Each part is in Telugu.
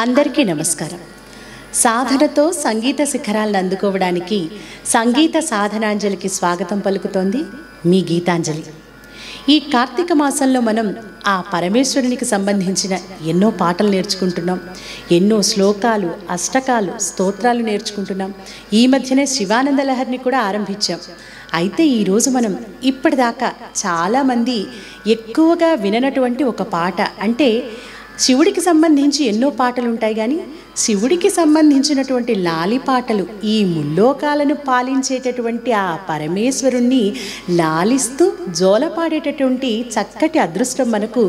అందరికీ నమస్కారం. సాధనతో సంగీత శిఖరాలను అందుకోవడానికి సంగీత సాధనాంజలికి స్వాగతం పలుకుతోంది మీ గీతాంజలి. ఈ కార్తీక మాసంలో మనం ఆ పరమేశ్వరునికి సంబంధించిన ఎన్నో పాటలు నేర్చుకుంటున్నాం, ఎన్నో శ్లోకాలు, అష్టకాలు, స్తోత్రాలు నేర్చుకుంటున్నాం. ఈ మధ్యనే శివానంద లహరిని కూడా ఆరంభించాం. అయితే ఈరోజు మనం ఇప్పటిదాకా చాలామంది ఎక్కువగా విననటువంటి ఒక పాట, అంటే శివుడికి సంబంధించి ఎన్నో పాటలు ఉంటాయి, కానీ శివుడికి సంబంధించినటువంటి లాలి పాటలు, ఈ ముల్లోకాలను పాలించేటటువంటి ఆ పరమేశ్వరుణ్ణి లాలిస్తూ జోలపాడేటటువంటి చక్కటి అదృష్టం మనకు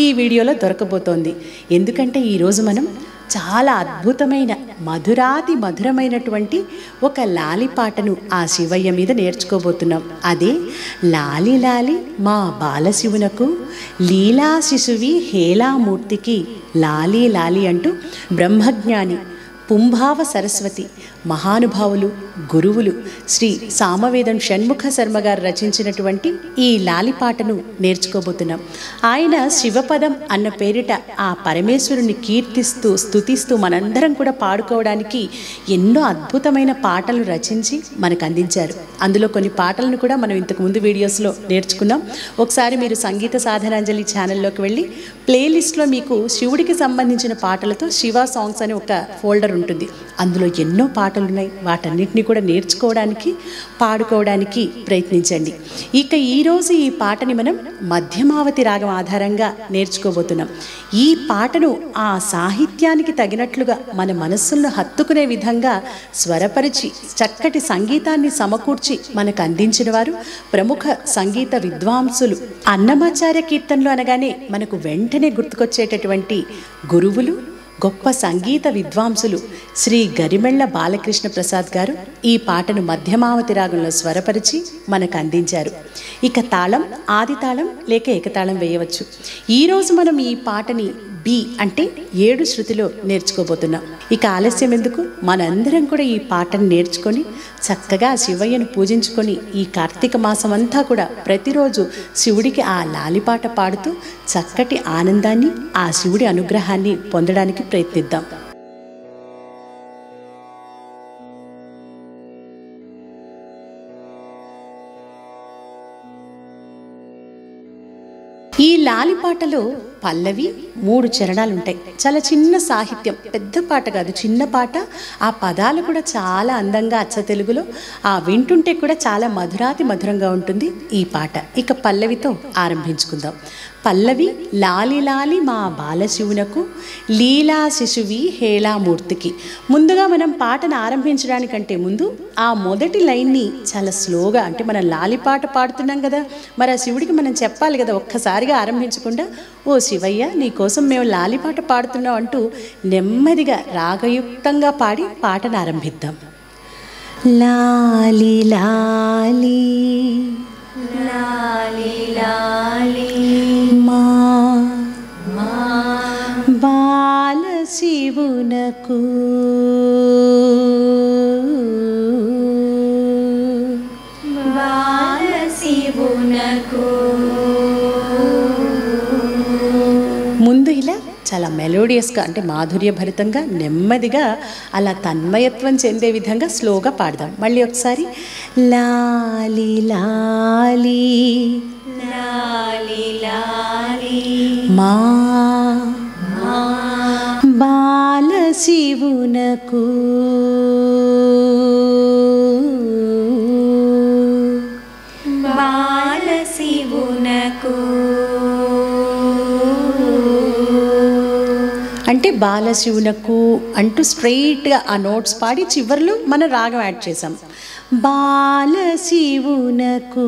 ఈ వీడియోలో దొరకబోతోంది. ఎందుకంటే ఈరోజు మనం చాలా అద్భుతమైన మధురాతి మధురమైనటువంటి ఒక లాలి పాటను ఆ శివయ్య మీద నేర్చుకోబోతున్నాం. అదే లాలి లాలి మా బాలశివునకు లీలా శిశువి హేలామూర్తికి లాలి లాలి అంటూ బ్రహ్మజ్ఞాని పుంభావ సరస్వతి మహానుభావులు గురువులు శ్రీ సామవేదం షణ్ముఖ శర్మ గారు రచించినటువంటి ఈ లాలిపాటను నేర్చుకోబోతున్నాం. ఆయన శివపదం అన్న పేరిట ఆ పరమేశ్వరుని కీర్తిస్తూ స్తుతిస్తూ మనందరం కూడా పాడుకోవడానికి ఎన్నో అద్భుతమైన పాటలు రచించి మనకు అందించారు. అందులో కొన్ని పాటలను కూడా మనం ఇంతకుముందు వీడియోస్లో నేర్చుకున్నాం. ఒకసారి మీరు సంగీత సాధనాంజలి ఛానల్లోకి వెళ్ళి ప్లేలిస్ట్లో మీకు శివుడికి సంబంధించిన పాటలతో శివ సాంగ్స్ అనే ఒక ఫోల్డర్ ఉంటుంది. అందులో ఎన్నో పాటలు ఉన్నాయి. వాటన్నిటిని కూడా నేర్చుకోవడానికి, పాడుకోవడానికి ప్రయత్నించండి. ఇక ఈరోజు ఈ పాటని మనం మధ్యమావతి రాగం ఆధారంగా నేర్చుకోబోతున్నాం. ఈ పాటను ఆ సాహిత్యానికి తగినట్లుగా మన మనస్సులను హత్తుకునే విధంగా స్వరపరిచి చక్కటి సంగీతాన్ని సమకూర్చి మనకు అందించిన వారు ప్రముఖ సంగీత విద్వాంసులు. అన్నమాచార్య కీర్తనలు అనగానే మనకు వెంటనే గుర్తుకొచ్చేటటువంటి గురువులు, గొప్ప సంగీత విద్వాంసులు శ్రీ గరిమెళ్ల బాలకృష్ణ ప్రసాద్ గారు ఈ పాటను మధ్యమావతి రాగంలో స్వరపరిచి మనకు అందించారు. ఇక తాళం ఆది తాళం లేక ఏకతాళం వేయవచ్చు. ఈరోజు మనం ఈ పాటని బి అంటే 7 శృతిలో నేర్చుకోబోతున్నాం. ఇక ఆలస్యం ఎందుకు, మనందరం కూడా ఈ పాటను నేర్చుకొని చక్కగా శివయ్యను పూజించుకొని ఈ కార్తీక మాసం అంతా కూడా ప్రతిరోజు శివుడికి ఆ లాలిపాట పాడుతూ చక్కటి ఆనందాన్ని, ఆ శివుడి అనుగ్రహాన్ని పొందడానికి ప్రయత్నిద్దాం. ఈ లాలిపాటలో పల్లవి 3 చరణాలు ఉంటాయి. చాలా చిన్న సాహిత్యం, పెద్ద పాట కాదు, చిన్న పాట. ఆ పదాలు కూడా చాలా అందంగా అచ్చ తెలుగులో వింటుంటే కూడా చాలా మధురాతి మధురంగా ఉంటుంది ఈ పాట. ఇక పల్లవితో ఆరంభించుకుందాం. పల్లవి లాలి లాలి మా బాలశివునకు లీలా శిశువి హేలామూర్తికి. ముందుగా మనం పాటను ఆరంభించడానికంటే ముందు ఆ మొదటి లైన్ని చాలా స్లోగా, అంటే మనం లాలిపాట పాడుతున్నాం కదా, మరి ఆ శివుడికి మనం చెప్పాలి కదా, ఒక్కసారిగా ఆరంభించకుండా ఓ శివయ్య నీకోసం మేము లాలిపాట పాడుతున్నాం అంటూ నెమ్మదిగా రాగయుక్తంగా పాడి పాటను ఆరంభిద్దాం. లాలి లాలి లాలి లాలి మా బాలశివునకు ముందు ఇలా చాలా మెలోడియస్గా, అంటే మాధుర్యభరితంగా నెమ్మదిగా అలా తన్మయత్వం చెందే విధంగా స్లోగా పాడదాం. మళ్ళీ ఒకసారి లాలి లాలి లాలి లాలి మా బాలశివునకు బాలశివునకు అంటే బాలశివునకు అంటూ స్ట్రైట్గా ఆ నోట్స్ పాడి చివర్లో మనం రాగం యాడ్ చేసాం. బాలశివునకు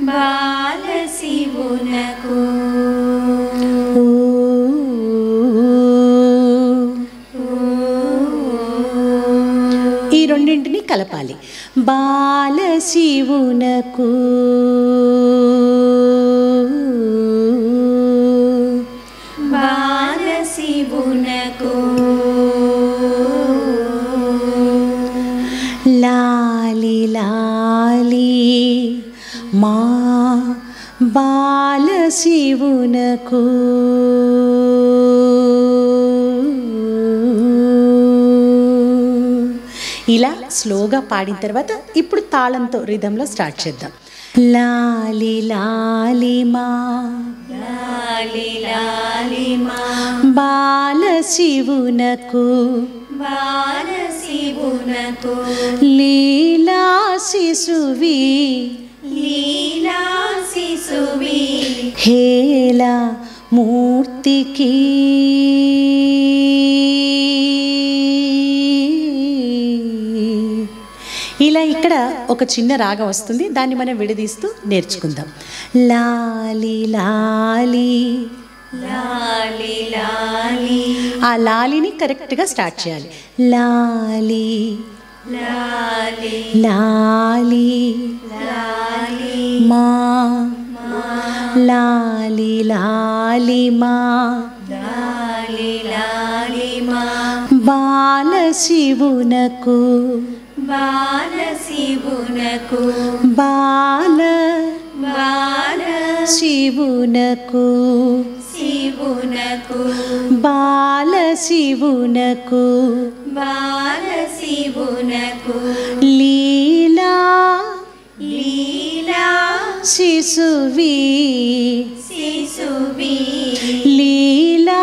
బాలశివునకు ఈ రెండింటిని కలపాలి. బాలశివునకు బాలశివునకు లాలి లాలి మా బాలశివునకు ఇలా స్లోగా పాడిన తర్వాత ఇప్పుడు తాళంతో రిథంలో స్టార్ట్ చేద్దాం. లాలి లాలిమా లాలి లాలిమా బాల శివునకు బాల శివునకు లీలా శిశువి లీలా శిశువి హేలా మూర్తికి ఇలా ఇక్కడ ఒక చిన్న రాగం వస్తుంది, దాన్ని మనం విడదీస్తూ నేర్చుకుందాం. లాలి లాలి లాలి లాలి ఆ లాలిని కరెక్ట్గా స్టార్ట్ చేయాలి. లాలి లాలి లాలి లాలి మా లాలి లాలి మా లాలి లాలిమా బాల శివునకు బాల శివునకు బాల బాల శివునకు శివునకు బాల శివునకు బాల శివునకు లీలా లీలా శిశువి శిశువి లీలా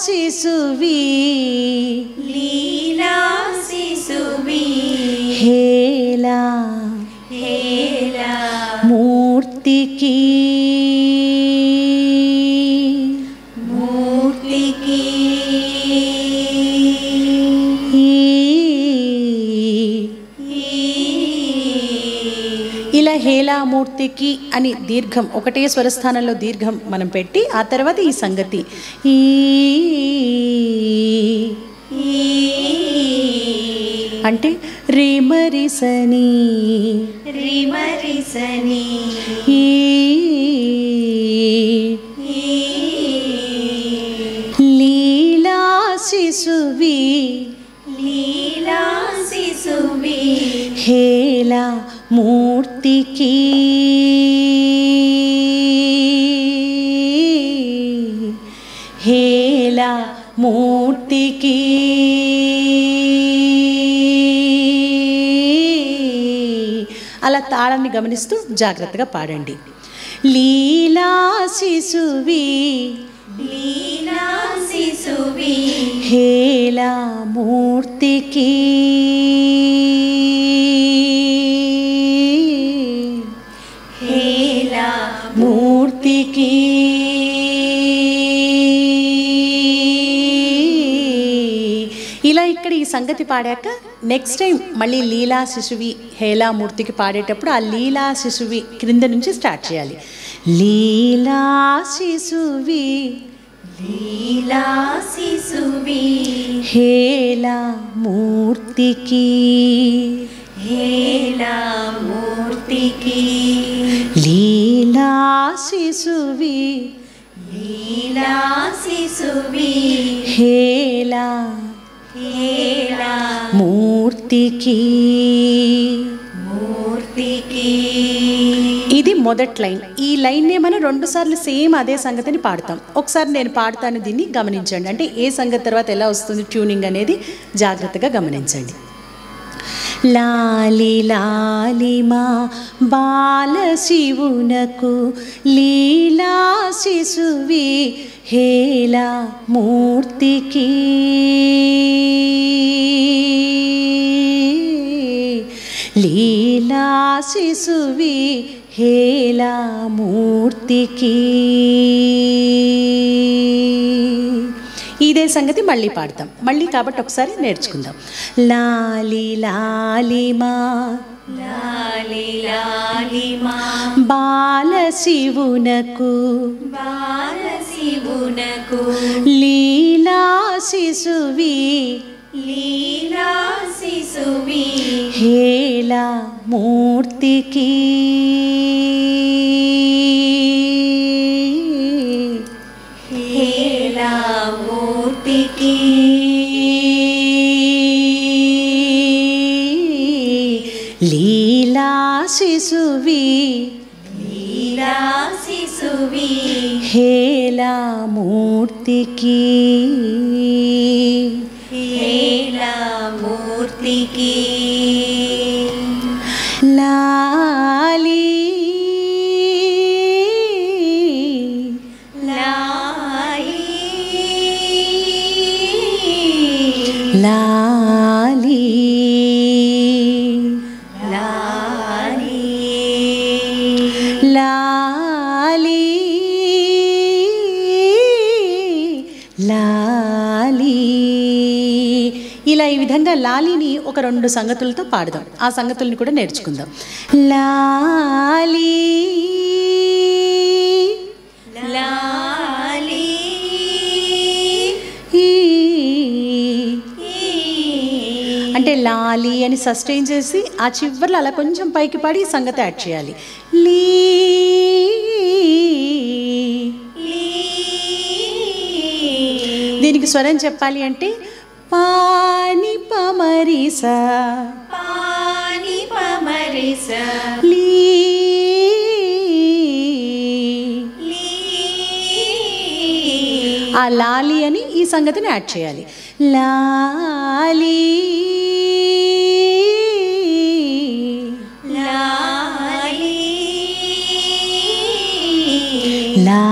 శిశువి లీలా శిశువి హేలా హేలా మూర్తికి మూర్తికి ఇలా హేలామూర్తికి అని దీర్ఘం ఒకటే స్వరస్థానంలో దీర్ఘం మనం పెట్టి ఆ తర్వాత ఈ సంగతి ఈ అంటే రిమరిసని రిమరిసని లీలా శిశువి లీలా శిశువి హేలా మూర్తికి హేలా మూర్తికి అలా తాళాన్ని గమనిస్తూ జాగ్రత్తగా పాడండి. లీలా శిశువి లీలా శిశువి హేలా మూర్తికి హేలా మూర్తికి ఇలా ఇక్కడ ఈ సంగతి పాడాక నెక్స్ట్ టైం మళ్ళీ లీలా శిశువి హేలా మూర్తికి పాడేటప్పుడు ఆ లీలా శిశువి క్రింద నుంచి స్టార్ట్ చేయాలి. లీలా శిశువి లీలా శిశువి హేలా మూర్తికి హేలా మూర్తికి లీలా శిశువి లీలా శిశువి హేలా హేలా మూర్తికి. మూర్తికి ఇది మొదటి లైన్. ఈ లైన్నే మనం 2 సార్లు సేమ్ అదే సంగతిని పాడతాం. ఒకసారి నేను పాడతాను, దీన్ని గమనించండి. అంటే ఏ సంగతి తర్వాత ఎలా వస్తుంది ట్యూనింగ్ అనేది జాగ్రత్తగా గమనించండి. లాలి లాలిమా బాల శివునకు లీలా శిశువి హేలా మూర్తికి లీలా శిశువి హేలా మూర్తికి. ఇదే సంగతి మళ్ళీ పాడతాం. మళ్ళీ కాబట్టి ఒకసారి నేర్చుకుందాం. లాలి లాలిమా లాలి లాలిమా బాల శివునకు బాల శివునకు లీలా శిశువి లీలా శిశువి హేలా మూర్తికి హేలా మూర్తికి లీలా శిశువి లీలా శిశువి హేలా మూర్తికి హేలా మూర్తికి లాలి లాలి లాలి లాలి. ఇలా ఈ విధంగా లాలిని ఒక 2 సంగతులతో పాడదాం. ఆ సంగతుల్ని కూడా నేర్చుకుందాం. లాలి లాలి అంటే లాలి అని సస్టైన్ చేసి ఆ చివర్లో అలా కొంచెం పైకి పాడి ఈ సంగతి యాడ్ చేయాలి. లీ దీనికి స్వరం చెప్పాలి అంటే పాని పమరిసా పాని పమరిస లీ ఆ లాలి అని ఈ సంగతిని యాడ్ చేయాలి. లాలి లాలి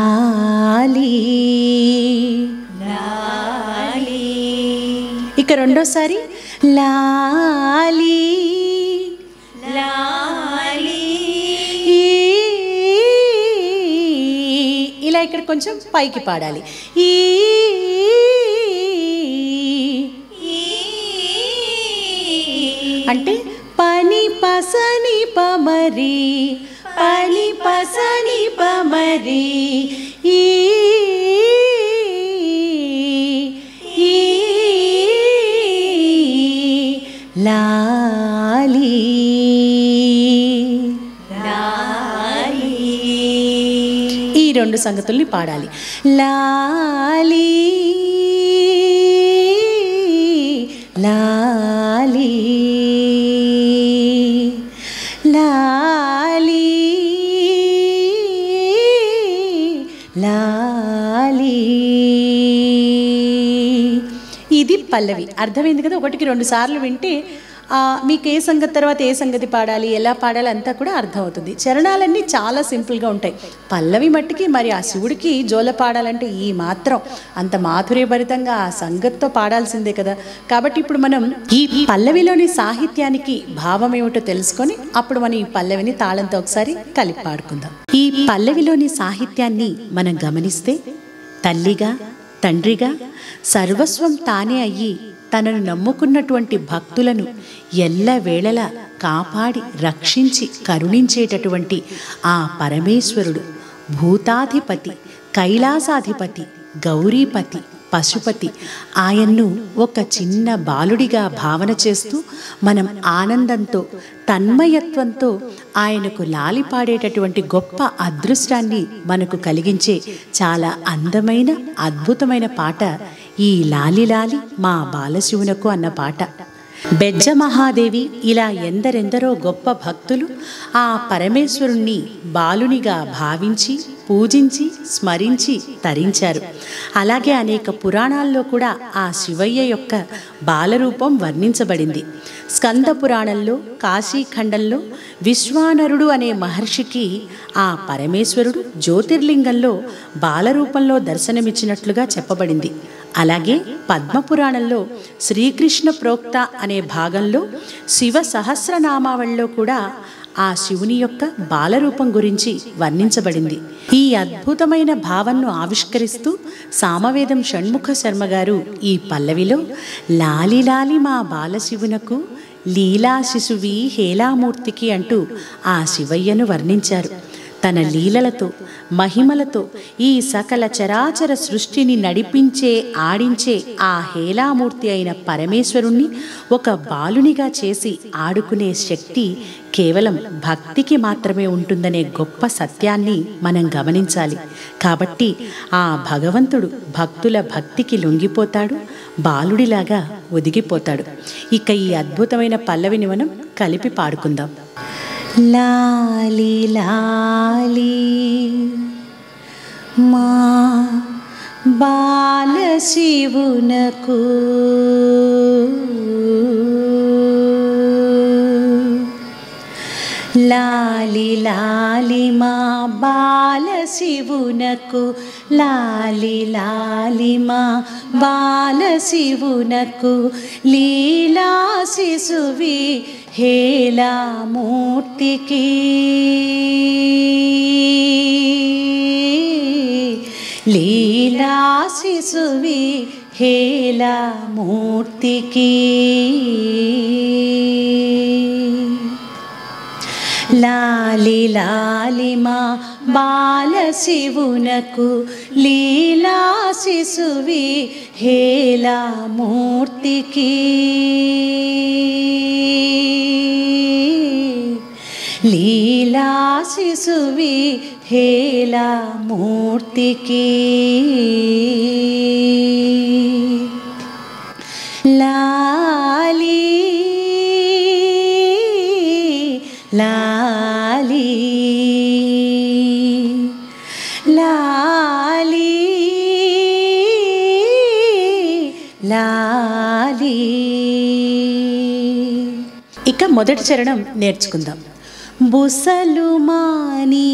లాలి. లాలి ఇక రెండోసారి లాలి లాలి ఇలా ఇక్కడ కొంచెం పైకి పాడాలి. ఈ అంటే పని పసని పమరి పని పసని పమరి ఈ లాలి లాలి ఈ 2 సంగతుల్ని పాడాలి. లాలి లాలి లాలి లాలి. ఇది పల్లవి. అర్థమైంది కదా? 1కి 2 సార్లు వింటే మీకు ఏ సంగతి తర్వాత ఏ సంగతి పాడాలి, ఎలా పాడాలి అంతా కూడా అర్థమవుతుంది. చరణాలన్నీ చాలా సింపుల్గా ఉంటాయి. పల్లవి మట్టికి మరి ఆ శివుడికి జోల పాడాలంటే ఈ మాత్రం అంత మాధుర్యభరితంగా ఆ సంగతితో పాడాల్సిందే కదా. కాబట్టి ఇప్పుడు మనం ఈ పల్లవిలోని సాహిత్యానికి భావం ఏమిటో తెలుసుకొని అప్పుడు మనం ఈ పల్లవిని తాళంతో ఒకసారి కలిపి పాడుకుందాం. ఈ పల్లవిలోని సాహిత్యాన్ని మనం గమనిస్తే తల్లిగా తండ్రిగా సర్వస్వం తానే అయ్యి తనను నమ్ముకున్నటువంటి భక్తులను ఎల్లవేళలా కాపాడి రక్షించి కరుణించేటటువంటి ఆ పరమేశ్వరుడు భూతాధిపతి, కైలాసాధిపతి, గౌరీపతి, పశుపతి ఆయన్ను ఒక చిన్న బాలుడిగా భావన చేస్తూ మనం ఆనందంతో తన్మయత్వంతో ఆయనకు లాలిపాడేటటువంటి గొప్ప అదృష్టాన్ని మనకు కలిగించే చాలా అందమైన అద్భుతమైన పాట ఈ లాలి లాలి మా బాలశివునకు అన్న పాట. బెజ్జ మహాదేవి ఇలా ఎందరెందరో గొప్ప భక్తులు ఆ పరమేశ్వరుణ్ణి బాలునిగా భావించి పూజించి స్మరించి తరించారు. అలాగే అనేక పురాణాల్లో కూడా ఆ శివయ్య యొక్క బాలరూపం వర్ణించబడింది. స్కంద పురాణంలో కాశీఖండంలో విశ్వానరుడు అనే మహర్షికి ఆ పరమేశ్వరుడు జ్యోతిర్లింగంలో బాలరూపంలో దర్శనమిచ్చినట్లుగా చెప్పబడింది. అలాగే పద్మపురాణంలో శ్రీకృష్ణ ప్రోక్త అనే భాగంలో శివ సహస్రనామావళిలో కూడా ఆ శివుని యొక్క బాలరూపం గురించి వర్ణించబడింది. ఈ అద్భుతమైన భావనను ఆవిష్కరిస్తూ సామవేదం షణ్ముఖ శర్మ గారు ఈ పల్లవిలో లాలి లాలి మా బాలశివునకు లీలా శిశువి హేలామూర్తికి అంటూ ఆ శివయ్యను వర్ణించారు. తన లీలలతో మహిమలతో ఈ సకల చరాచర సృష్టిని నడిపించే ఆడించే ఆ హేలామూర్తి అయిన పరమేశ్వరుణ్ణి ఒక బాలునిగా చేసి ఆడుకునే శక్తి కేవలం భక్తికి మాత్రమే ఉంటుందనే గొప్ప సత్యాన్ని మనం గమనించాలి. కాబట్టి ఆ భగవంతుడు భక్తుల భక్తికి లొంగిపోతాడు, బాలుడిలాగా ఒదిగిపోతాడు. ఇక ఈ అద్భుతమైన పల్లవిని మనం కలిపి పాడుకుందాం. లాలి లాలి మా బాలశివునకు లాలి లాలి మా బాల శివునకు, లాలి లాలి మా బాల శివునకు, లీలా శిశువి హేలా మూర్తికి, లీలా శిశువి హేలా మూర్తికి. లాలి లాలి మా బాల శివునకు, లీలా శిశువి హేలా మూర్తికి, లీలా శిశువి హేలా మూర్తికి. లాలి లాలి లాలి లాలి. ఇక మొదటి చరణం నేర్చుకుందాం. బుసలు మాని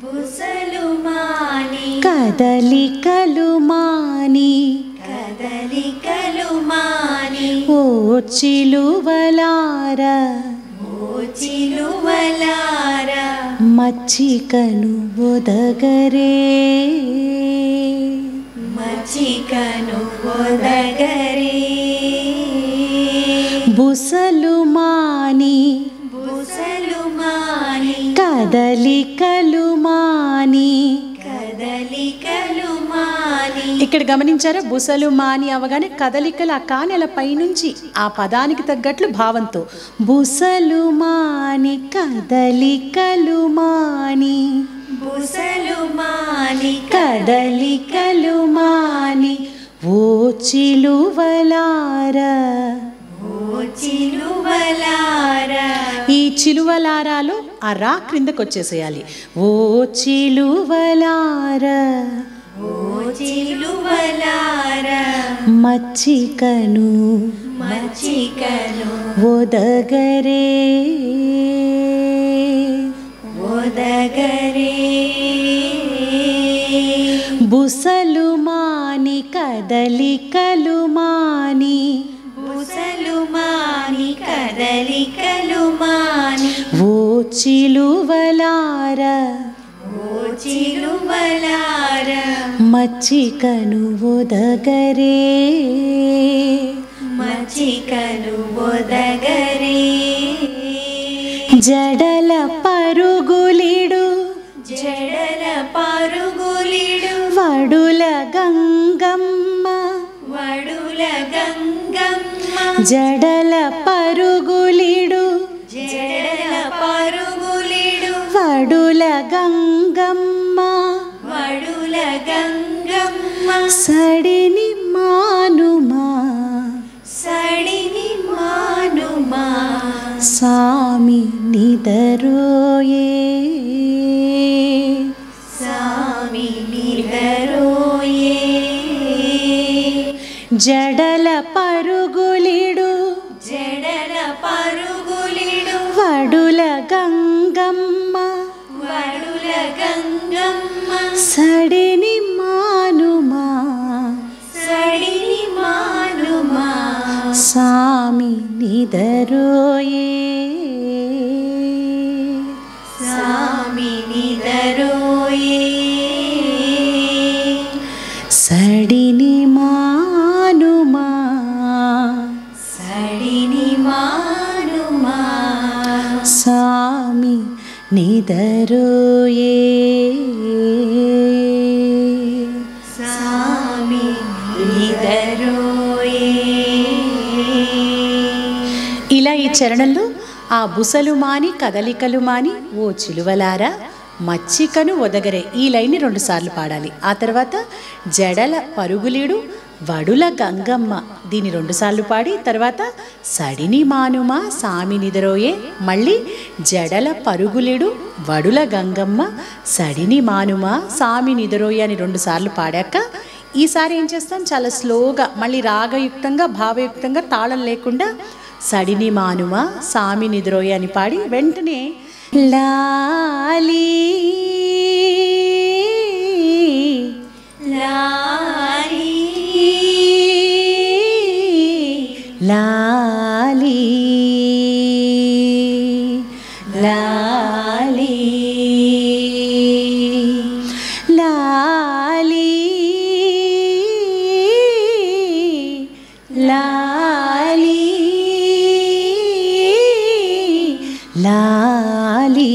బుసలు మాని కదలికలు మాని కదలికలు మాని ఓ చిలువలారా చిలువలారా మచ్చికను ఒదగరే, మచ్చికను ఒదగరే. బుసలు మాని బుసలు మాని కదలికలు మాని. కదలికలు మాని. ఇక్కడ గమనించారా, బుసలు మాని అవగానే కదలికలు ఆ కానెల పైనుంచి ఆ పదానికి తగ్గట్లు భావంతో బుసలు మాని కదలికలు మాని, బుసలు మాని కదలికలు మాని ఓ చిలువలారా. ఓ చిలువలారా. ఈ చిలువలారాలో ఆ రా క్రిందకు వచ్చేసేయాలి. ఓ చిలువలారా ఓ చిలువలారా మచ్చికను మచ్చికను ఒదగరే, ఒదగరే. బుసలు మాని కదలికలు మాని, బుసలు మాని కదలికలు మాని ఓ చిలువలారా ఓ చిలువలారా మచ్చికను ఒదగరే, మచ్చికను ఒదగరే. జడల పరుగులిడు జడల పరుగులిడు వడుల గంగమ్మ, వడుల గంగమ్మ. జడల పరుగులిడు జడల పరుగులిడు వడుల గంగమ్మ, వడుల గంగమ్మ. సడిని మానుమా సడిని మానుమా సామి నిదరోయే, సామి నిదరోయే. జడల పరుగులిడు జడల పరుగులిడు వడుల గంగమ్మ, వడుల గంగమ్మ. సడిని మానుమా సడిని మానుమా సామి నిదరోయే, సామి నిదరోయే. సడిని మానుమా సడిని మానుమా సామి నిదరోయే, సామి నిదరోయే. ఇలా ఈ చరణంలో ఆ బుసలు మాని కదలికలు మాని ఓ చిలువలారా మచ్చికను ఒదగరే ఈ లైన్ని 2 సార్లు పాడాలి. ఆ తర్వాత జడల పరుగులీడు వడుల గంగమ్మ దీన్ని 2 సార్లు పాడి తర్వాత సడిని మానుమ సామి నిదరోయే, మళ్ళీ జడల పరుగులీడు వడుల గంగమ్మ సడిని మానుమ సామి నిదరోయే అని 2 సార్లు పాడాక ఈసారి ఏం చేస్తాం, చాలా స్లోగా మళ్ళీ రాగయుక్తంగా భావయుక్తంగా తాళం లేకుండా సడిని మానుమ సామి నిద్రోయ అని పాడి వెంటనే లాలి లాలి లాలి లాలి లాలి లాలి లాలి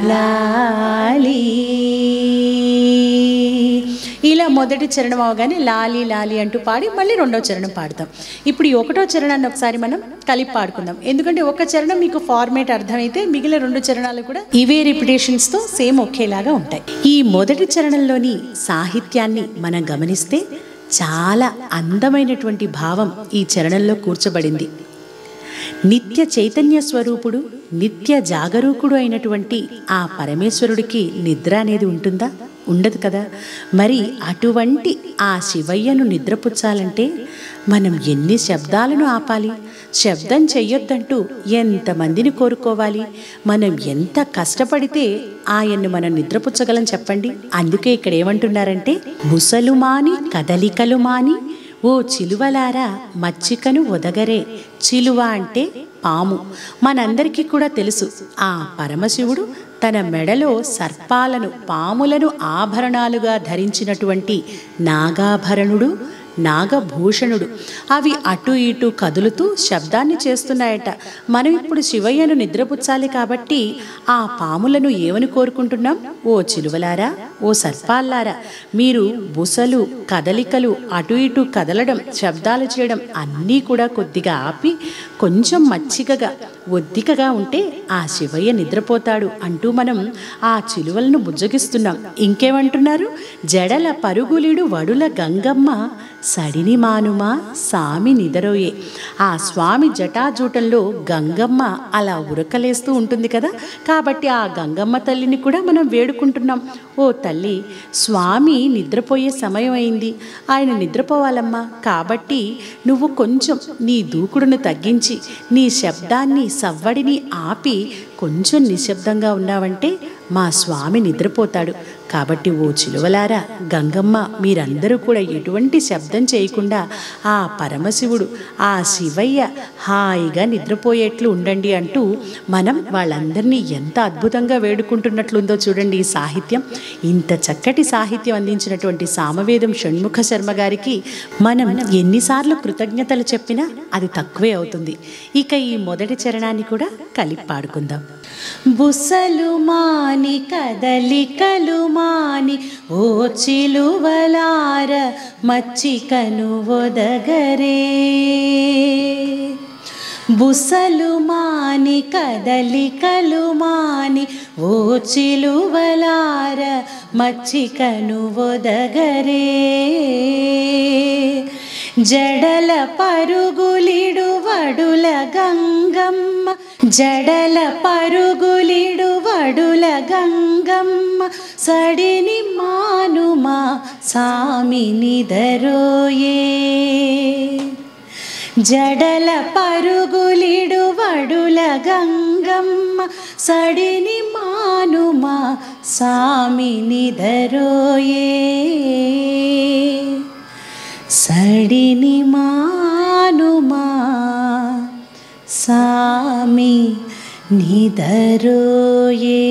లాలి. ఇలా మొదటి చరణం అవగానే లాలి లాలి అంటూ పాడి మళ్ళీ రెండో చరణం పాడతాం. ఇప్పుడు ఈ ఒకటో చరణాన్ని ఒకసారి మనం కలిపి పాడుకుందాం. ఎందుకంటే ఒక చరణం మీకు ఫార్మేట్ అర్థమైతే మిగిలిన రెండు చరణాలు కూడా ఇవే రిపిటేషన్స్తో సేమ్ ఒకేలాగా ఉంటాయి. ఈ మొదటి చరణంలోని సాహిత్యాన్ని మనం గమనిస్తే చాలా అందమైనటువంటి భావం ఈ చరణంలో కూర్చబడింది. నిత్య చైతన్య స్వరూపుడు, నిత్య జాగరూకుడు అయినటువంటి ఆ పరమేశ్వరుడికి నిద్ర అనేది ఉంటుందా? ఉండదు కదా. మరి అటువంటి ఆ శివయ్యను నిద్రపుచ్చాలంటే మనం ఎన్ని శబ్దాలను ఆపాలి? శబ్దం చెయ్యొద్దంటూ ఎంతమందిని కోరుకోవాలి? మనం ఎంత కష్టపడితే ఆయన్ను మనం నిద్రపుచ్చగలం చెప్పండి. అందుకే ఇక్కడ ఏమంటున్నారంటే, ముసలు మాని కదలికలు మాని ఓ చిలువలారా మచ్చికను ఒదగరే. చిలువ అంటే పాము. మనందరికీ కూడా తెలుసు, ఆ పరమశివుడు తన మెడలో సర్పాలను, పాములను ఆభరణాలుగా ధరించినటువంటి నాగాభరణుడు, నాగభూషణుడు. అవి అటు ఇటు కదులుతూ శబ్దాన్ని చేస్తున్నాయట. మనం ఇప్పుడు శివయ్యను నిద్రపుచ్చాలి కాబట్టి ఆ పాములను ఏమని కోరుకుంటున్నాం? ఓ చిలువలారా, ఓ సర్పాల్లారా, మీరు బుసలు, కదలికలు, అటు ఇటు కదలడం, శబ్దాలు చేయడం అన్నీ కూడా కొద్దిగా ఆపి కొంచెం మచ్చికగా, ఒద్దికగా ఉంటే ఆ శివయ్య నిద్రపోతాడు అంటూ మనం ఆ చిలువలను బుజ్జగిస్తున్నాం. ఇంకేమంటున్నారు? జడల పరుగులిడు వడుల గంగమ్మ సడిని మానుమా సామి నిదరోయే. ఆ స్వామి జటాజూటంలో గంగమ్మ అలా ఉరకలేస్తూ ఉంటుంది కదా. కాబట్టి ఆ గంగమ్మ తల్లిని కూడా మనం వేడుకుంటున్నాం. ఓ తల్లి, స్వామి నిద్రపోయే సమయం అయింది, ఆయన నిద్రపోవాలమ్మా. కాబట్టి నువ్వు కొంచెం నీ దూకుడును తగ్గించి నీ శబ్దాన్ని, సవ్వడిని ఆపి కొంచెం నిశ్శబ్దంగా ఉన్నావంటే మా స్వామి నిద్రపోతాడు. కాబట్టి ఓ చిలువలారా, గంగమ్మ, మీరందరూ కూడా ఎటువంటి శబ్దం చేయకుండా ఆ పరమశివుడు, ఆ శివయ్య హాయిగా నిద్రపోయేట్లు ఉండండి అంటూ మనం వాళ్ళందరినీ ఎంత అద్భుతంగా వేడుకుంటున్నట్లుందో చూడండి ఈ సాహిత్యం. ఇంత చక్కటి సాహిత్యం అందించినటువంటి సామవేదం షణ్ముఖ శర్మ గారికి మనం ఎన్నిసార్లు కృతజ్ఞతలు చెప్పినా అది తక్కువే అవుతుంది. ఇక ఈ మొదటి చరణాన్ని కూడా కలిపి పాడుకుందాం. బుసలు మాని కదలికలు మాని ఓ చిలువలార మచ్చికను ఒదగరే. బుసలు మాని కదలికలు మాని ఓ చిలువలార మచ్చికను ఒదగరే. జడల పరుగులిడు వడుల గంగమ్మ, జడల పరుగులిడు వడుల గంగమ్మ సడిని మానుమా సామి నిదరోయే. జడల పరుగులిడు వడుల గంగమ్మ సడిని మానుమా సామి నిదరోయే. సడిని మానుమా సామి నిదరోయే.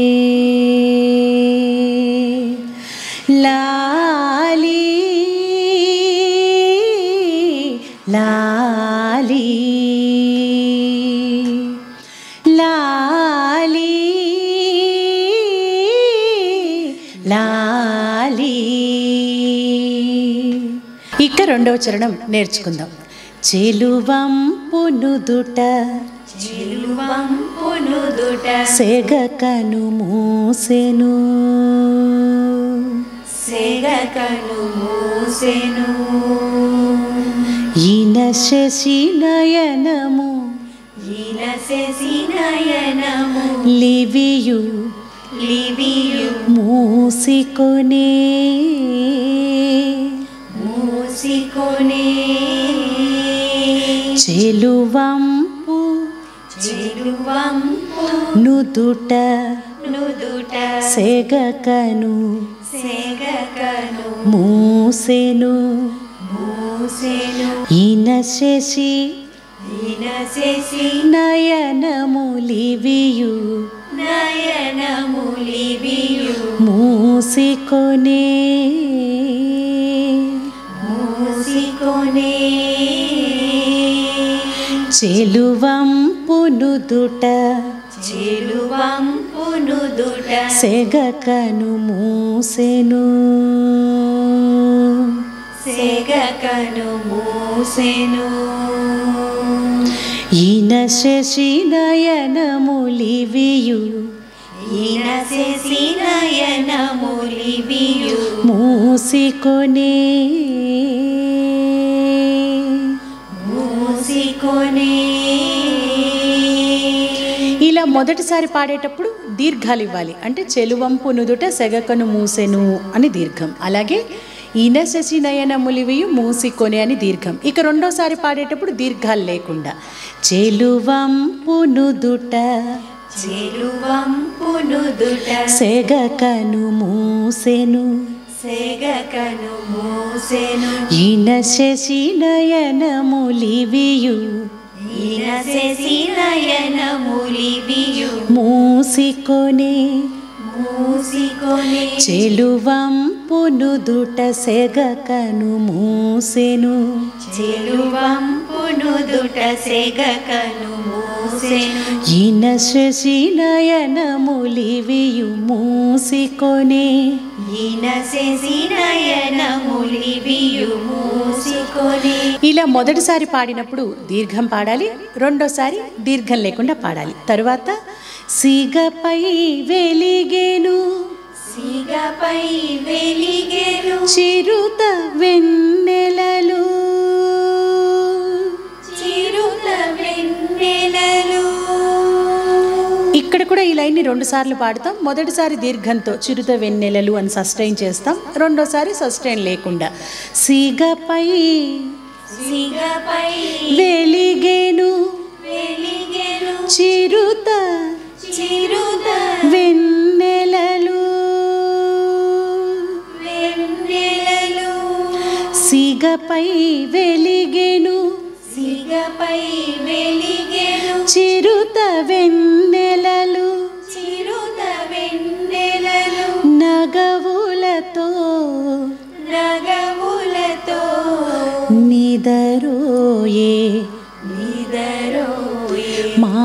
లాలి లాలి లాలి లాలి. ఇక రెండవ చరణం నేర్చుకుందాం. చెలువంపునుదుట చెలువంపునుదుట సెగకను మూసెను, సెగకను మూసెను. ఈన శశి నయనము, ఈన శశి నయనము లివియు లివియు మూసికొనే. మూసికొనే. చెలువంపు చిరువంపు నుదుట నుదుట సెగకను సెగకను మూసెను మూసెను ఇనశశి ఇనశశి నయనములివియు నయనములివియు మూసికొనే మూసికొనే చెలువంపు నుదుట చిరువంపు నుదుట సెగకను మూసెను సెగకను మూసెను ఇనశశి నయనములివియు ఇనశశి నయనములివియు మూసికొనే మూసికొనే. ఇలా మొదటిసారి పాడేటప్పుడు దీర్ఘాలు ఇవ్వాలి. అంటే చెలువంపు నుదుట సెగకను మూసెను అని దీర్ఘం, అలాగే ఇనశశి నయనములివియు మూసికొనే అని దీర్ఘం. ఇక రెండోసారి పాడేటప్పుడు దీర్ఘాలు లేకుండా చెలువంపు నుదుట చిరువంపు నుదుట సెగకను మూసెను సెగకను మూసెను ఇనశశి నయనములివియు ఇనశశి నయనములివియు మూసికొనే మూసికొనే చెలువంపు నుదుట సెగకను మూసెను చిరువంపు నుదుట సెగకను మూసెను ఇనశశి నయనములివియు మూసికొనే. ఇనశశి నయనములివియు మూసికొనే. ఇలా మొదటిసారి పాడినప్పుడు దీర్ఘం పాడాలి, రెండోసారి దీర్ఘం లేకుండా పాడాలి. తరువాత సిగపై వెలిగెను సిగపై వెలిగెను చిరుత వెన్నెలలు చిరుత వెన్నెలలు. ఇక్కడ కూడా ఈ లైన్ని రెండు సార్లు పాడుతాం. మొదటిసారి దీర్ఘంతో చిరుత వెన్నెలలు అని సస్టైన్ చేస్తాం, రెండోసారి సస్టైన్ లేకుండా. సిగపై సిగపై వెలిగెను వెలిగెను చిరుత చిరుత వెన్నెలలు వెన్నెలలు. సిగపై వెలిగెను సిగపై వెలిగెను చిరుత వెన్నెలలు చిరుత వెన్నెలలు. నగవులతో నగములతో నిదరోయే నిదరోయే మా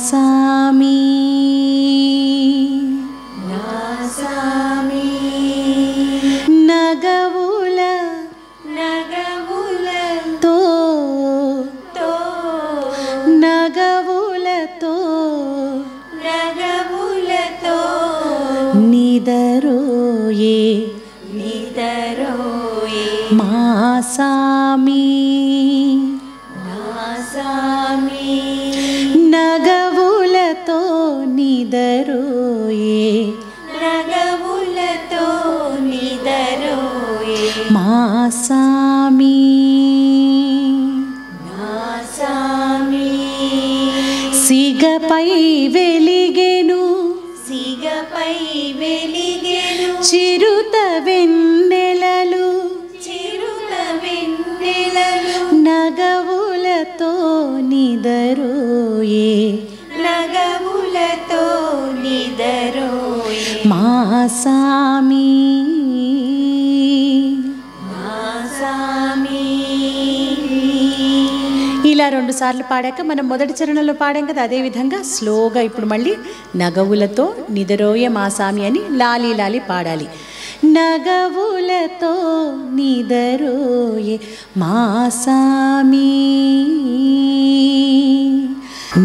సామి నా సామి. నగవుల నగములతో నగవులతో నగములతో నిదరోయే నిదరోయే మా సామి నా సామి. నగవులతో నిదరోయే నగములతో నిదరోయే మా సామి నా సామి. సిగపై వెలిగెను సిగపై వెలిగెను చిరుత వెన్నెలలు చిరుత వెన్నెలలు. నగవులతో నిదరోయే నగములతో నిదరోయే మా సామి నా సామి. ఇలా రెండు సార్లు పాడాక మనం మొదటి చరణంలో పాడాం కదా, అదేవిధంగా స్లోగా ఇప్పుడు మళ్ళీ నగవులతో నిదరోయ మా సామి అని లాలి లాలి పాడాలి. నగవులతో నిదరోయే మా సామి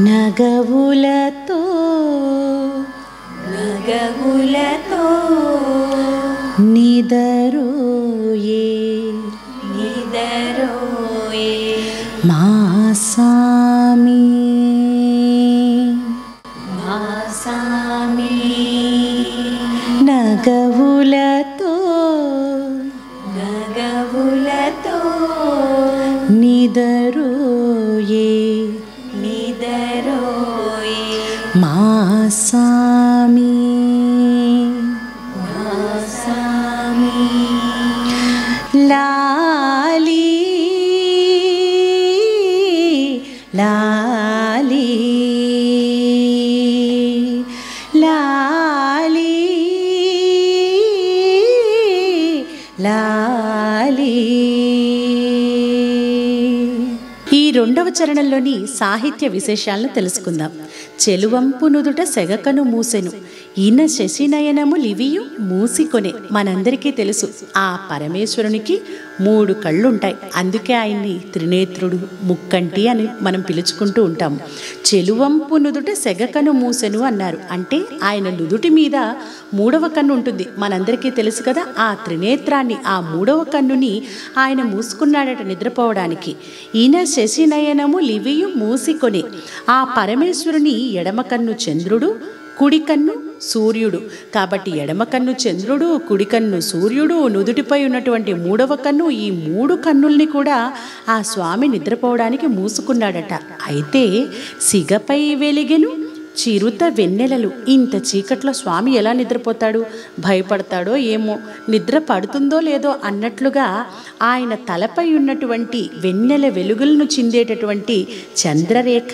నగవులతో నగములతో నిదరోయే నిదరోయే మా సామి మా సామి. నగవులతో నగములతో నిదరోయే నిదరోయే భాసామి లాలి లాలి లాలి లాలి. ఈ రెండవ చరణంలోని సాహిత్య విశేషాలను తెలుసుకుందాం. చెలువంపు నుదుట సెగకను మూసెను, ఈయన శశినయనము లివియు మూసికొనే. మనందరికీ తెలుసు ఆ పరమేశ్వరునికి 3 కళ్ళుంటాయి. అందుకే ఆయన్ని త్రినేత్రుడు, ముక్కంటి అని మనం పిలుచుకుంటూ ఉంటాము. చెలువంపు నుదుట సెగకను మూసెను అన్నారు. అంటే ఆయన నుదుటి మీద 3వ కన్ను ఉంటుంది. మనందరికీ తెలుసు కదా, ఆ త్రినేత్రాన్ని, ఆ 3వ కన్నుని ఆయన మూసుకున్నాడట నిద్రపోవడానికి. ఈయన శశినయనము లివియు మూసికొనే. ఆ పరమేశ్వరుని ఎడమ కన్ను చంద్రుడు, కుడి కన్ను సూర్యుడు. కాబట్టి ఎడమ కన్ను చంద్రుడు, కుడి కన్ను సూర్యుడు, నుదుటిపై ఉన్నటువంటి 3వ కన్ను, ఈ 3 కన్నుల్ని కూడా ఆ స్వామి నిద్రపోవడానికి మూసుకున్నాడట. అయితే సిగపై వెలిగెను చిరుత వెన్నెలలు. ఇంత చీకట్లో స్వామి ఎలా నిద్రపోతాడు? భయపడతాడో ఏమో, నిద్ర పడుతుందో లేదో అన్నట్లుగా ఆయన తలపై ఉన్నటువంటి వెన్నెల వెలుగులను చిందేటటువంటి చంద్రరేఖ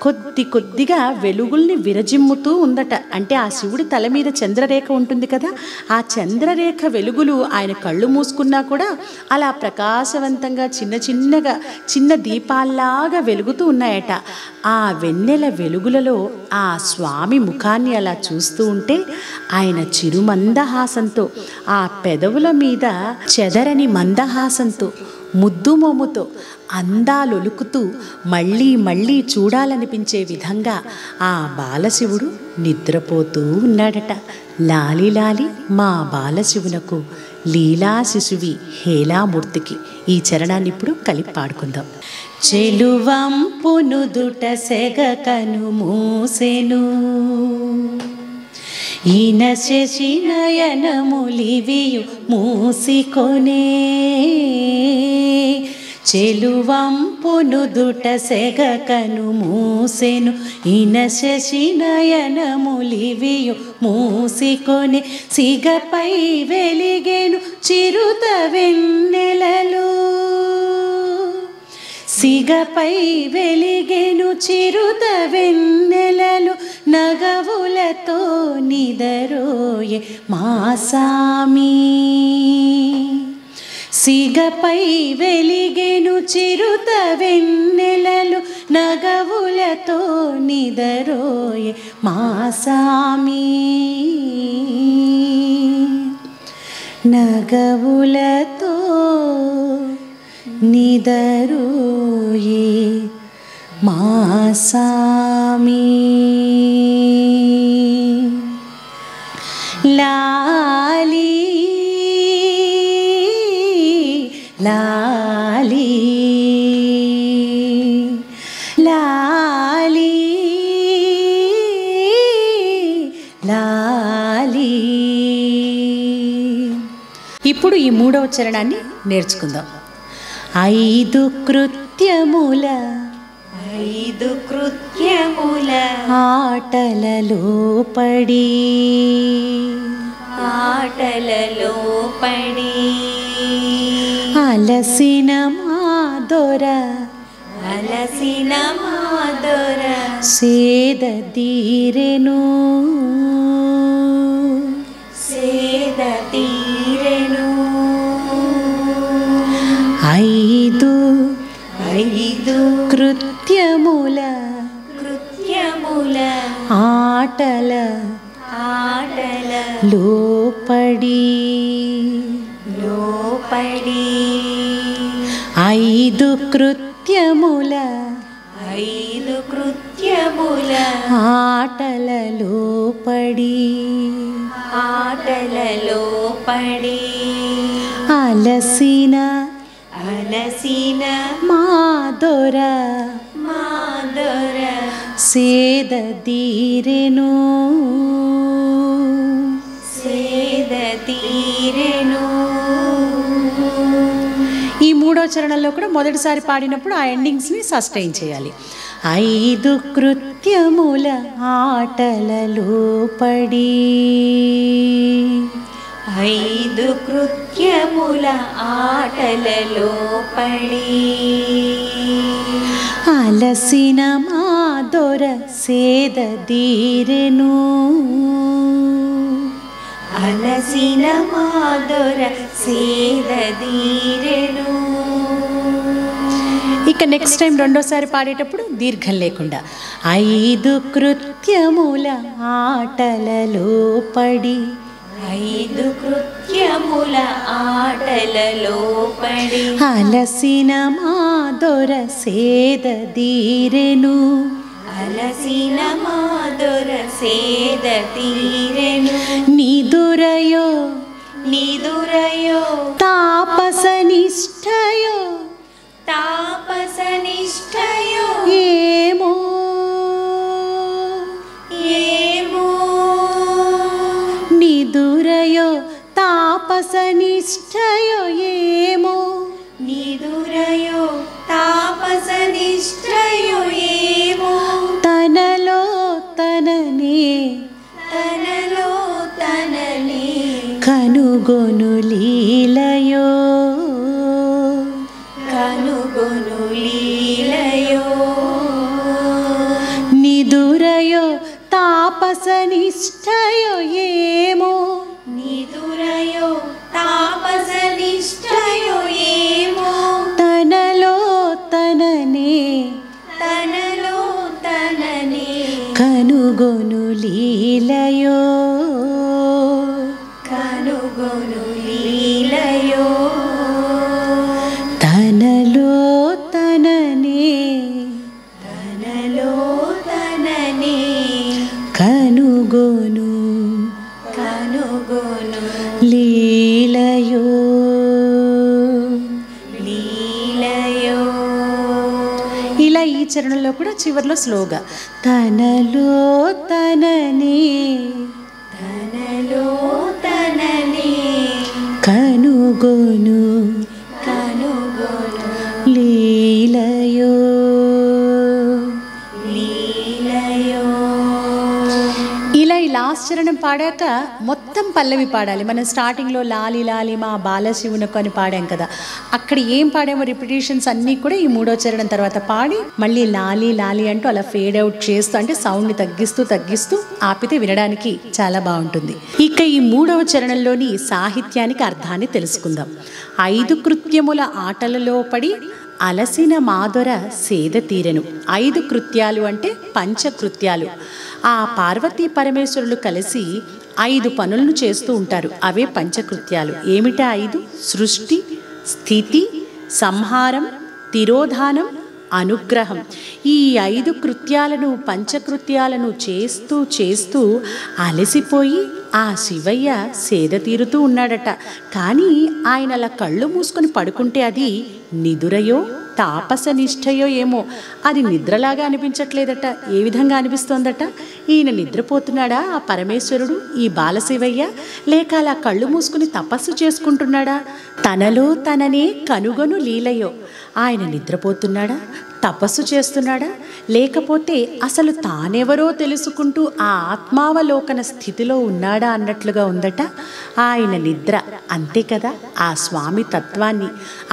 కొద్ది కొద్దిగా వెలుగుల్ని విరజిమ్ముతూ ఉందట. అంటే ఆ శివుడి తల మీద చంద్రరేఖ ఉంటుంది కదా, ఆ చంద్రరేఖ వెలుగులు ఆయన కళ్ళు మూసుకున్నా కూడా అలా ప్రకాశవంతంగా చిన్న దీపాల్లాగా వెలుగుతూ ఉన్నాయట. ఆ వెన్నెల వెలుగులలో ఆ స్వామి ముఖాన్ని అలా చూస్తూ ఉంటే ఆయన చిరు మందహాసంతో, ఆ పెదవుల మీద చెదరని మందహాసంతో, ముద్దు మొమ్ముతో, అందాలొలుకుతూ మళ్ళీ మళ్ళీ చూడాలనిపించే విధంగా ఆ బాలశివుడు నిద్రపోతూ ఉన్నాడట. లాలి లాలి మా బాలశివునకు, లీలా శిశువి హేలామూర్తికి. ఈ చరణాన్ని ఇప్పుడు కలిపి పాడుకుందాం. చెలువంపు నుదుట సెగకను మూసెను, ఈన శశినయనము లివియు మూసికొనే. చెలువంపు నుదుట సెగకను మూసెను, ఈన శశినయనము లివియు మూసికొనే. సిగపై వెలిగెను చిరుత వెన్నెలలు, సిగపై వెలిగెను చిరుత వెన్నెలలు, నగవులతో నిదరోయే మా సామి. సిగపై వెలిగెను చిరుత వెన్నెలలు, నగవులతో నిదరోయే మా సామి. నగవులతో నిదరోయే మా సామి. లాలి లాలి లాలి లాలి. ఇప్పుడు ఈ 3వ చరణాన్ని నేర్చుకుందాం. 5 కృత్యముల ఆటలలో పడి అలసిన మాదొర సేద తీరెను 5 కృత్యముల ఆటల లోపడి 5 కృత్యముల ఆటలలో పడి అలసిన మాదొర సేద తీరెను. ఈ 3వ చరణంలో కూడా మొదటిసారి పాడినప్పుడు ఆ ఎండింగ్స్ని సస్టైన్ చేయాలి. 5 కృత్యముల ఆటలలో పడి 5 కృత్యముల ఆటలలో పడి అలసిన మాదొర సేద దీరెను అలసిన మాదొర సేద దీరెను. ఇక నెక్స్ట్ టైం రెండోసారి పాడేటప్పుడు దీర్ఘం లేకుండా 5 కృత్యముల ఆటలలో పడి 5 కృత్యముల ఆటలలో పడి అలసిన మాదొర సేద దీరెను అలసిన మాదొర సేద తీరెను. నిదురయో నిదురయో తాపస నిష్ఠయో తాపస నిష్ఠయో ఏమో ఏమో నిదురయో తాపస నిష్ఠయో ఏమో నిదురయో తాపస నిష్ఠయో ఏమో తనలో తననే తనలో తననే కనుగొను లీలయో కనుగొను లీలయో నిదురయో తాపస నిష్ఠయో ఏమో నిదురయో తాపస నిష్ఠయో ఏమో తనలో తననే తనలో తననే కనుగొను లీలయో కనుగొను లీలయో తనలో తననే తనలో తననే కనుగొను కనుగొను లీలయో లీలయో. ఇలా ఈ చరణంలో కూడా చివర్లో స్లోగా తనలో తననే తనలో తననే కనుగొను కనుగొను లీలయో లీలయో. ఇలా ఈ లాస్ట్ చరణం పాడాక మొత్తం పల్లవి పాడాలి. మనం స్టార్టింగ్లో లాలి లాలి మా బాలశివునకు అని పాడాం కదా, అక్కడ ఏం పాడామో రిపిటేషన్స్ అన్నీ కూడా ఈ మూడో చరణం తర్వాత పాడి మళ్ళీ లాలి లాలి అంటూ అలా ఫేడ్ అవుట్ చేస్తూ, అంటే సౌండ్ని తగ్గిస్తూ తగ్గిస్తూ ఆపితే వినడానికి చాలా బాగుంటుంది. ఇక ఈ మూడవ చరణంలోని సాహిత్యానికి అర్థాన్ని తెలుసుకుందాం. 5 కృత్యముల ఆటలలో పడి అలసిన మాదొర సేద తీరెను. 5 కృత్యాలు అంటే పంచకృత్యాలు. ఆ పార్వతీ పరమేశ్వరులు కలిసి 5 పనులను చేస్తూ ఉంటారు. అవే పంచకృత్యాలు. ఏమిటా 5? సృష్టి, స్థితి, సంహారం, తిరోధానం, అనుగ్రహం. ఈ 5 కృత్యాలను పంచకృత్యాలను చేస్తూ చేస్తూ అలసిపోయి ఆ శివయ్య సేద తీరుతూ ఉన్నాడట. కానీ ఆయన అలా కళ్ళు మూసుకొని పడుకుంటే అది నిదురయో తాపస నిష్ఠయో ఏమో, అది నిద్రలాగా అనిపించట్లేదట. ఏ విధంగా అనిపిస్తోందట? ఈయన నిద్రపోతున్నాడా ఆ పరమేశ్వరుడు, ఈ బాలశివయ్య, లేక అలా కళ్ళు మూసుకుని తపస్సు చేసుకుంటున్నాడా? తనలో తననే కనుగొను లీలయో, ఆయన నిద్రపోతున్నాడా, తపస్సు చేస్తున్నాడా, లేకపోతే అసలు తానెవరో తెలుసుకుంటూ ఆ ఆత్మావలోకన స్థితిలో ఉన్నాడా అన్నట్లుగా ఉందట ఆయన నిద్ర. అంతే కదా, ఆ స్వామి తత్వాన్ని,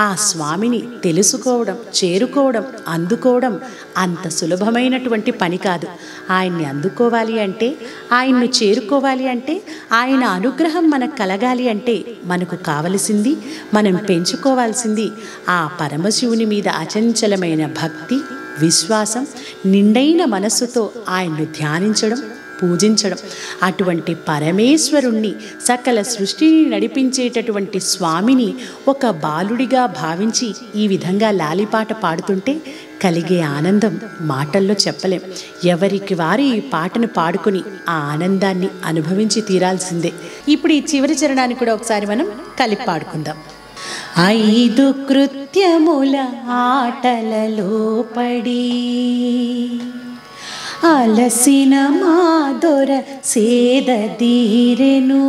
ఆ స్వామిని తెలుసుకోవడం, చేరుకోవడం, అందుకోవడం అంత సులభమైనటువంటి పని కాదు. ఆయన్ని అందుకోవాలి అంటే, ఆయన్ను చేరుకోవాలి అంటే, ఆయన అనుగ్రహం మనకు కలగాలి అంటే మనకు కావలసింది, మనం పెంచుకోవాల్సింది ఆ పరమశివుని మీద అచంచలమైన భక్తి, విశ్వాసం, నిండైన మనస్సుతో ఆయన్ను ధ్యానించడం, పూజించడం. అటువంటి పరమేశ్వరుణ్ణి, సకల సృష్టిని నడిపించేటటువంటి స్వామిని ఒక బాలుడిగా భావించి ఈ విధంగా లాలిపాట పాడుతుంటే కలిగే ఆనందం మాటల్లో చెప్పలేం. ఎవరికి వారు ఈ పాటను పాడుకుని ఆ ఆనందాన్ని అనుభవించి తీరాల్సిందే. ఇప్పుడు ఈ చివరి చరణాన్ని కూడా ఒకసారి మనం కలిపి పాడుకుందాం. 5 కృత్యముల ఆటలలో పడి అలసిన మాదొర సేద తీరెను.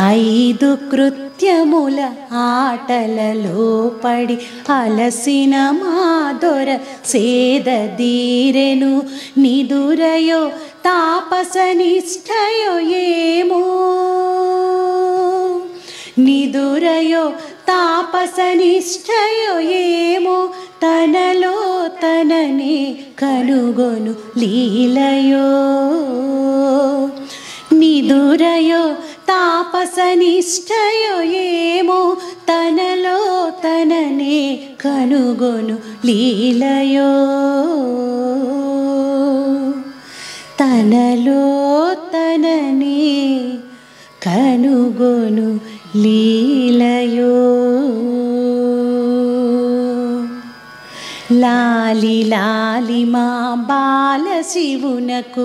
5 కృత్యముల ముత్యముల ఆటలలో పడి అలసిన మాదొర సేదదీరెను నిదురయో తాపసనిష్టయో ఏమో నిదురయో తాపసనిష్టయో ఏమో తనలో తననే కనుగొను లీలయో నిదురయో తాపసనిష్టయో ఏమో తనలో తననే కనుగొను లీలయో తనలో తననే కనుగొను లీలయో లాలి లాలి మా బాల శివునకు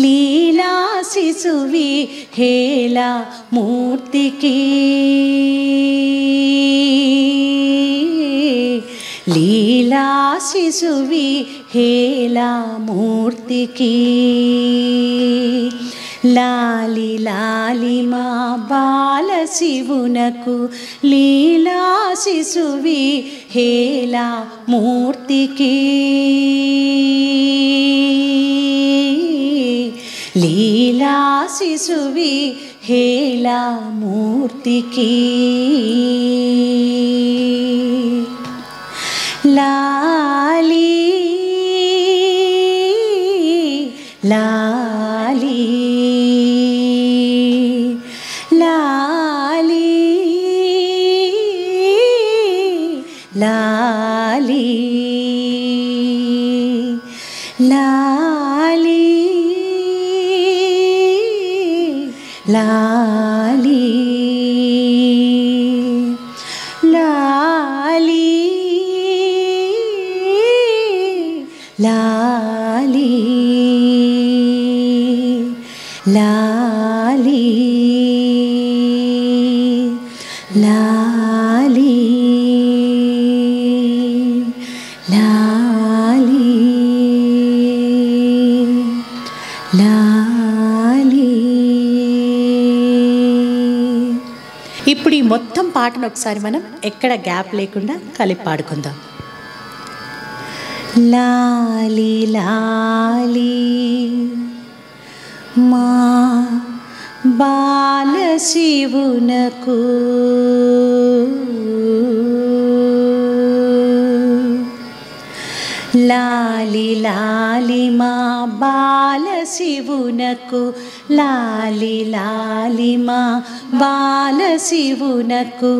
లీలా శిశువి హేలా మూర్తికి లీలా శిశువి హేలా మూర్తికి లాలి లాలి మా బాల శివునకు లీలా శిశువి హేలా మూర్తికి లీలా శిశువి హేలా మూర్తికి లాలి లాలి లాలి లాలి లాలి లాలి లాలి లాలి లాలి లాలి లాలి లాలి. ఇప్పుడు ఈ మొత్తం పాటను ఒకసారి మనం ఎక్కడ గ్యాప్ లేకుండా కలిపి పాడుకుందాం. లాలి లాలి మా బాల శివునకు లాలి లాలి మా బాల శివునకు లాలి లాలి మా బాల శివునకు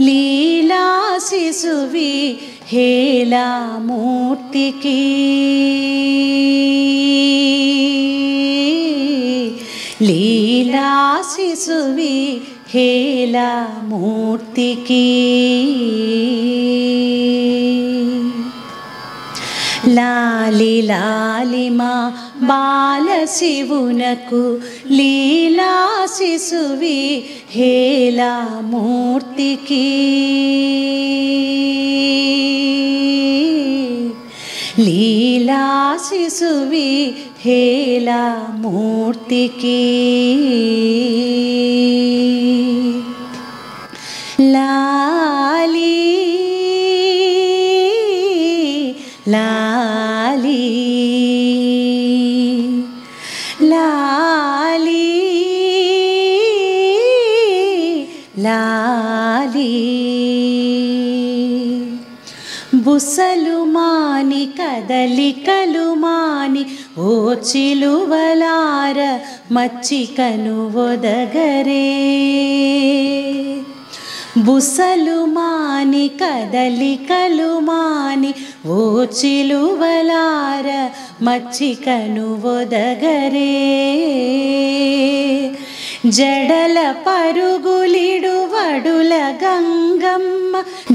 లీలా శిశువి హేలా మూర్తికి లీలా శిశువి హేలా మూర్తికి లాలి లాలి మా బాల శివునకు లీలా శిశువి హేలా మూర్తికి లీలా శిశువి హేలా మూర్తికి లాలి లాలి లాలి లాలి బుసలు మాని కదలికలు మాని ఓ చిలువలార మచ్చికను ఒదగరే బుసలు మాని కదలికలు మాని ఓ చిలువలార మచ్చికను ఒదగరే జడల పరుగులిడు వడుల గంగమ్మ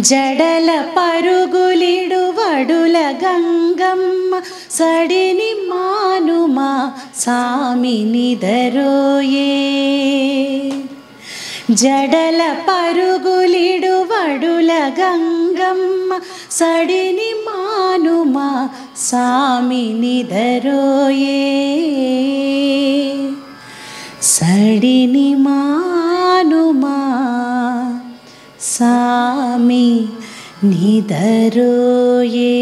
జడల పరుగులిడు వడుల గంగమ్మ సడిని మానుమా సామిని దరోయే జడల పరుగులిడు వడుల గంగమ్మ సడిని మానుమా సామిని దరోయే సడిని మానుమా నిదరోయే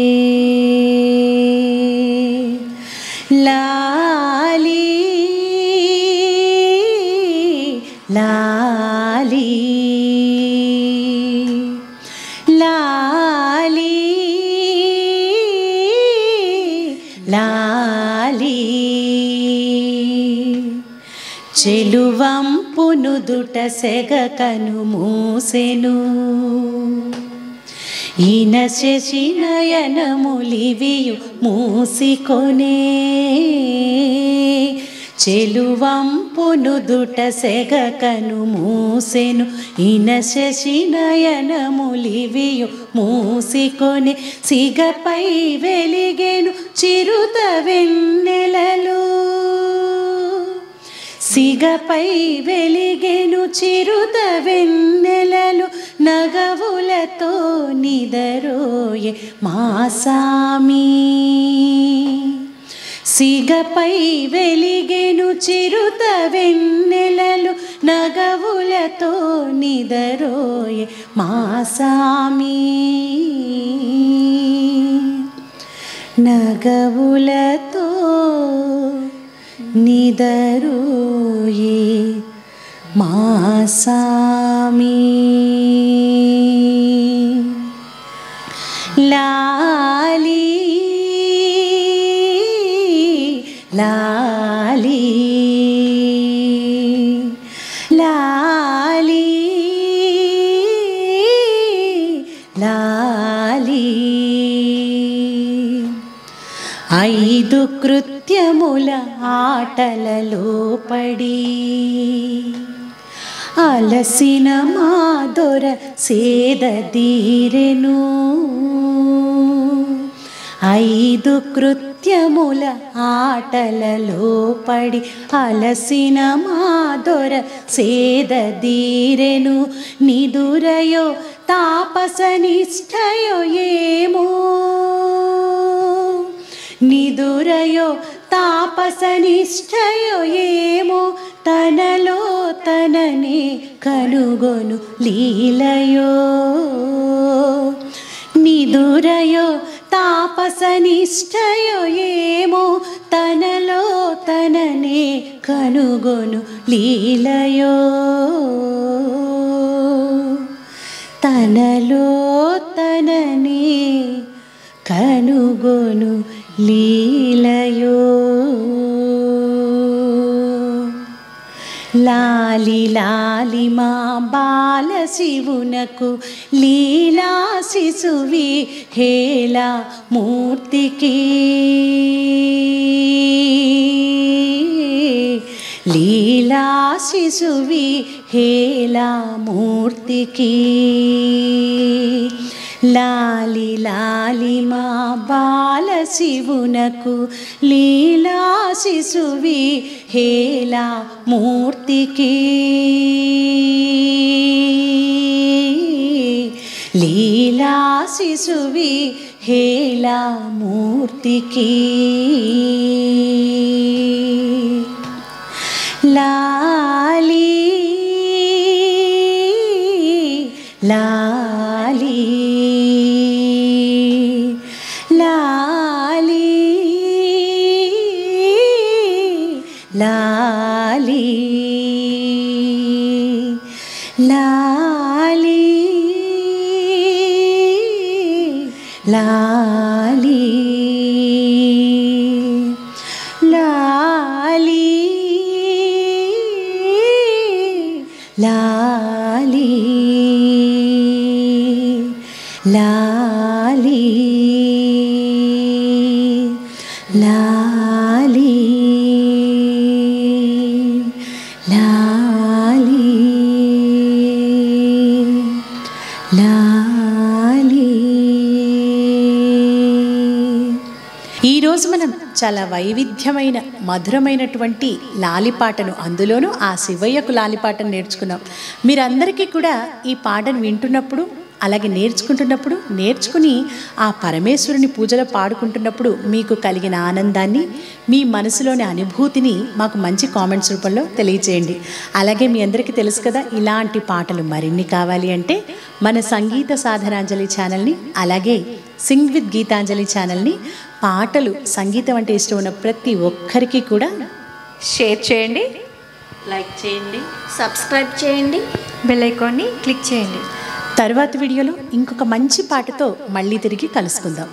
లాలి లాలి లాలి లాలి చెలువంపునుదుట సెగ కను మూసెను ఈన శశినయనములివియు మూసికొనే చెలువంపునుదుట సెగ కను మూసెను ఈన శశినయనములివియు మూసికొనే సిగపై వెలిగెను చిరుత వెన్నెలలు సిగపై వెలిగెను చిరుత వెన్నెలలు నగవులతో నిదరోయే మా సామి సిగపై వెలిగెను చిరుత వెన్నెలలు నగవులతో నిదరోయే మా సామి నగవులతో నిదరోయే మా సామి లాలి లాలి లాలి లాలి ఐదు కృత్యముల ఆటలలో పడి అలసిన మాదొర సేదదీరెను ఐదు కృత్యముల ఆటలలో పడి అలసిన మాదొర సేదదీరెను నిదురయో తాపసనిష్టయో ఏమో నిదురయో తాపసనిష్టయో ఏమో తనలో తననే కనుగొను లీలయో నిదురయో తాపసనిష్టయో ఏమో తనలో తననే కనుగొను లీలయో తనలో తననే కనుగొను లీలయో లాలి లాలి మా బాల శివునకు లీలా శిశువి హేలా మూర్తికి లీలా శిశువి హేలా మూర్తికి లాలి లాలి మా బాల శివునకు లీలా శిశువి హేలా మూర్తికి లీలా శిశువి హేలా మూర్తికి లాలి లాలి లాలి లాలి లాలి లాలి లాలి లాలి లాలి లాలి లాలి లాలి. ఈరోజు మనం చాలా వైవిధ్యమైన మధురమైనటువంటి లాలిపాటను, అందులోనూ ఆ శివయ్యకు లాలిపాటను నేర్చుకున్నాం. మీరందరికీ కూడా ఈ పాటను వింటున్నప్పుడు అలాగే నేర్చుకుని ఆ పరమేశ్వరుని పూజలో పాడుకుంటున్నప్పుడు మీకు కలిగిన ఆనందాన్ని, మీ మనసులోని అనుభూతిని మాకు మంచి కామెంట్స్ రూపంలో తెలియచేయండి. అలాగే మీ అందరికీ తెలుసు కదా, ఇలాంటి పాటలు మరిన్ని కావాలి అంటే మన సంగీత సాధనాంజలి ఛానల్ని, అలాగే సింగ్ విత్ గీతాంజలి ఛానల్ని, పాటలు సంగీతం అంటే ఇష్టం ఉన్న ప్రతి ఒక్కరికి కూడా షేర్ చేయండి, లైక్ చేయండి, సబ్స్క్రైబ్ చేయండి, బెల్ ఐకాన్ని క్లిక్ చేయండి. తర్వాత వీడియోలో ఇంకొక మంచి పాటతో మళ్ళీ తిరిగి కలుసుకుందాం.